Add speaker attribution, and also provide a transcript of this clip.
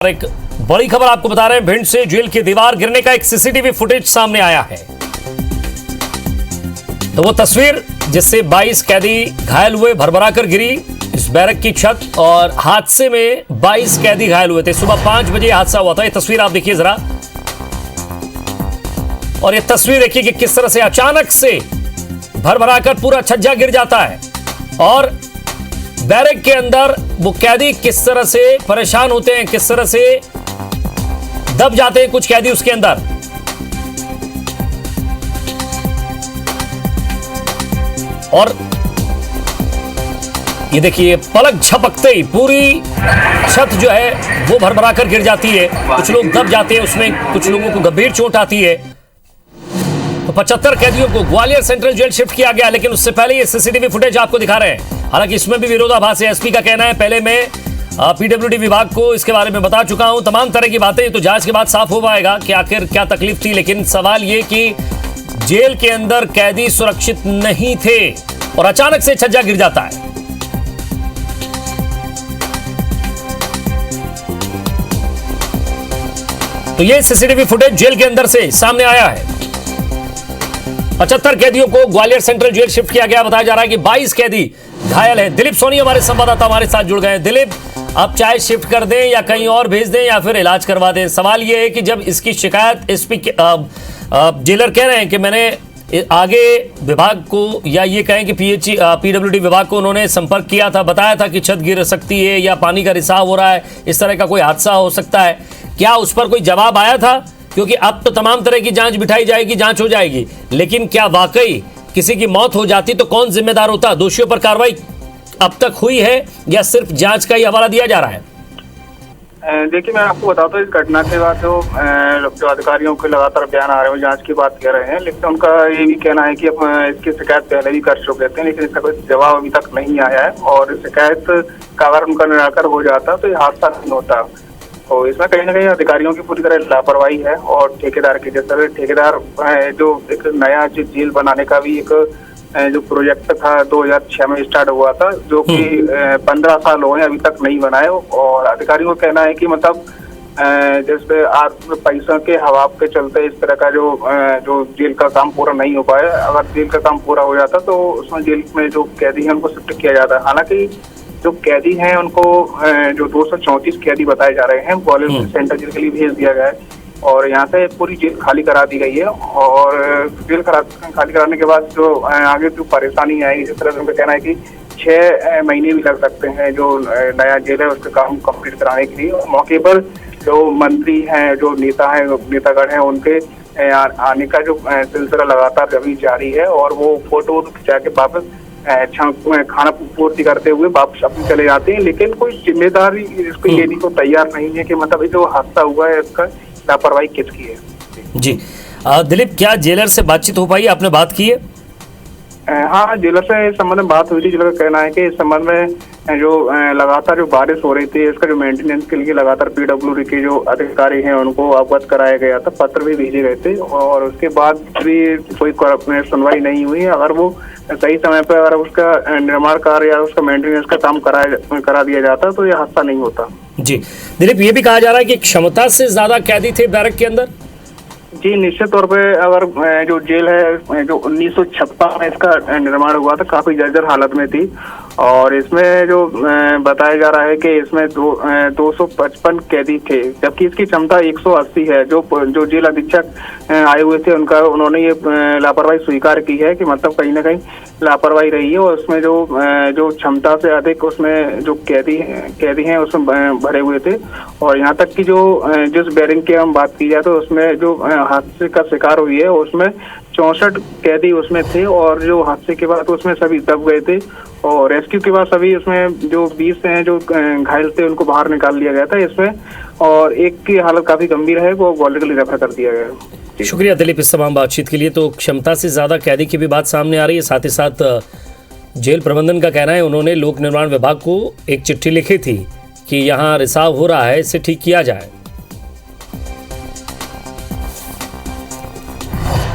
Speaker 1: एक बड़ी खबर आपको बता रहे हैं। भिंड से जेल की दीवार गिरने का एक सीसीटीवी फुटेज सामने आया है। तो वो तस्वीर जिससे 22 कैदी घायल हुए, भरभरा कर गिरी इस बैरक की छत, और हादसे में 22 कैदी घायल हुए थे। सुबह 5 बजे हादसा हुआ था। ये तस्वीर आप देखिए जरा, और ये तस्वीर देखिए कि किस तरह से अचानक से भरभरा कर पूरा छज्जा गिर जाता है, और बैरक के अंदर वो कैदी किस तरह से परेशान होते हैं, किस तरह से दब जाते हैं कुछ कैदी उसके अंदर। और ये देखिए, पलक झपकते ही पूरी छत जो है वो भरभरा कर गिर जाती है। कुछ लोग दब जाते हैं उसमें, कुछ लोगों को गंभीर चोट आती है। तो 75 कैदियों को ग्वालियर सेंट्रल जेल शिफ्ट किया गया, लेकिन उससे पहले ये सीसीटीवी फुटेज आपको दिखा रहे हैं। हालांकि इसमें भी विरोधाभास है। एसपी का कहना है, पहले मैं पीडब्ल्यूडी विभाग को इसके बारे में बता चुका हूं, तमाम तरह की बातें तो जांच के बाद साफ हो पाएगा कि आखिर क्या तकलीफ थी। लेकिन सवाल ये कि जेल के अंदर कैदी सुरक्षित नहीं थे और अचानक से छज्जा गिर जाता है। तो ये सीसीटीवी फुटेज जेल के अंदर से सामने आया है। 75 कैदियों को ग्वालियर सेंट्रल जेल शिफ्ट किया गया। बताया जा रहा है कि 22 कैदी घायल हैं। दिलीप सोनी हमारे संवाददाता हमारे साथ जुड़ गए हैं। दिलीप, आप चाहे शिफ्ट कर दें या कहीं और भेज दें या फिर इलाज करवा दें, सवाल यह है कि जब इसकी शिकायत एसपी जेलर कह रहे हैं कि मैंने आगे विभाग को, या ये कहें कि पीडब्ल्यूडी विभाग को उन्होंने संपर्क किया था, बताया था कि छत गिर सकती है या पानी का रिसाव हो रहा है, इस तरह का कोई हादसा हो सकता है, क्या उस पर कोई जवाब आया था? क्योंकि अब तो तमाम तरह की जांच बिठाई जाएगी, जांच हो जाएगी, लेकिन क्या वाकई किसी की मौत हो जाती तो कौन जिम्मेदार होता? दोषियों पर कार्रवाई अब तक हुई है या सिर्फ जांच का ही हवाला दिया जा रहा है?
Speaker 2: देखिए, मैं आपको बताता हूँ, इस घटना के बाद जो अधिकारियों के लगातार बयान आ रहे हैं, जांच की बात कर रहे हैं, लेकिन उनका ये भी कहना है कि इसकी शिकायत पहले भी कर चुके थे, लेकिन इसका कोई जवाब अभी तक नहीं आया है। और शिकायत का अगर उनका निराकरण हो जाता तो ये हादसा नहीं होता। तो इसमें कहीं ना कहीं अधिकारियों की पूरी तरह लापरवाही है, और ठेकेदार की, जैसे ठेकेदार जो एक नया जो जेल बनाने का भी एक जो प्रोजेक्ट था 2006 में स्टार्ट हुआ था, जो कि 15 साल हो गए अभी तक नहीं बनाए। और अधिकारियों का कहना है कि मतलब जैसे आज पैसों के हवाब के चलते इस तरह का जो जेल का काम पूरा नहीं हो पाया। अगर जेल का काम पूरा हो जाता तो उसमें जेल में जो कैदी हैं उनको शिफ्ट किया जाता। हालांकि जो कैदी हैं उनको जो 234 कैदी बताए जा रहे हैं ग्वालियर सेंट्रल जेल के लिए भेज दिया गया है, और यहाँ से पूरी जेल खाली करा दी गई है। और जेल खाली कराने के बाद जो आगे जो परेशानी आएगी, जिस तरह से उनका कहना है कि 6 महीने भी लग सकते हैं जो नया जेल है उसका काम कंप्लीट कराने के लिए। मौके पर जो मंत्री हैं, जो नेतागण हैं, उनके आने का जो सिलसिला लगातार अभी जारी है, और वो फोटो खिंचा के वापस खाना पूर्ति करते हुए वापस अपने चले जाते हैं। लेकिन कोई जिम्मेदारी इसको लेने को तैयार नहीं है कि मतलब जो हादसा हुआ है इसका लापरवाही किसकी है। जी
Speaker 1: दिलीप, क्या जेलर से बातचीत हो पाई, आपने बात की है?
Speaker 2: हाँ, जेलर से इस संबंध में बात हुई थी। जेलर का कहना है कि इस संबंध में जो लगातार जो बारिश हो रही थी, इसका जो मेंटेनेंस के लिए लगातार पीडब्ल्यूडी के जो अधिकारी हैं उनको अवगत कराया गया था, पत्र भी भेजे गए थे, और उसके बाद भी कोई सुनवाई नहीं हुई। अगर वो सही समय पर अगर उसका निर्माण कार्य या उसका मेंटेनेंस का काम करा दिया जाता तो ये हादसा नहीं होता।
Speaker 1: जी दिलीप, ये भी कहा जा रहा है कि क्षमता से ज्यादा कैदी थे बैरक के अंदर।
Speaker 2: जी, निश्चित तौर पे अगर जो जेल है जो 1956 में इसका निर्माण हुआ था, काफी जर्जर हालत में थी, और इसमें जो बताया जा रहा है कि इसमें 255 कैदी थे, जबकि इसकी क्षमता 180 है। जो जेल अधीक्षक आए हुए थे उन्होंने ये लापरवाही स्वीकार की है कि मतलब कहीं ना कहीं लापरवाही रही है, और उसमें जो क्षमता से अधिक उसमें जो कैदी हैं उसमें भरे हुए थे। और यहाँ तक कि जिस बैरिंग की हम बात की जाए तो उसमें जो हादसे का शिकार हुई है उसमें 64 कैदी उसमें थे, और जो हादसे के बाद उसमें सभी दब गए थे, और रेस्क्यू के बाद सभी उसमें जो 20 हैं जो घायल थे उनको बाहर निकाल लिया गया था इसमें, और एक की हालत काफी गंभीर है, वो ग्वालियर के लिए रेफर कर दिया गया।
Speaker 1: शुक्रिया दिलीप इस तमाम बातचीत के लिए। तो क्षमता से ज्यादा कैदी की भी बात सामने आ रही है। साथ ही साथ जेल प्रबंधन का कहना है उन्होंने लोक निर्माण विभाग को एक चिट्ठी लिखी थी कि यहाँ रिसाव हो रहा है, इसे ठीक किया जाए।